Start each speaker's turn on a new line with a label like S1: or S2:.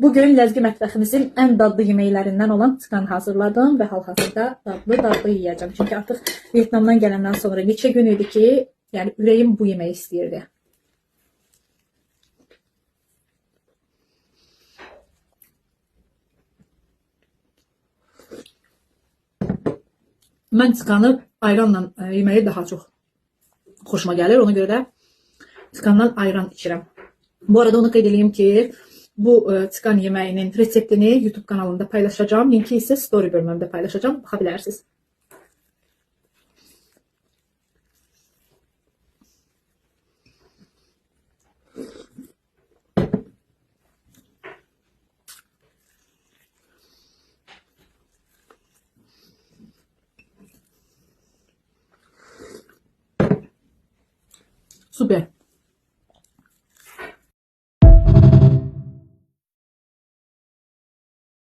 S1: Bugün ləzgi mətbəximizin ən dadlı yeməklərindən olan tıkan hazırladım və hal-hazırda dadlı yeyəcəm. Çünki artıq Vyetnamdan gələndən sonra neçə gün idi ki, yəni ürəyim bu yeməyi istəyirdi. Mən tıkanı ayranla yeməyi daha çox xoşuma gəlir. Ona görə də tıkandan ayran içirəm. Bu arada onu qeyd edeyim ki, bu tıkan yeməyinin reseptini YouTube kanalımda paylaşacağım. Linki isə story bölümümdə paylaşacağım. Baxa bilərsiniz.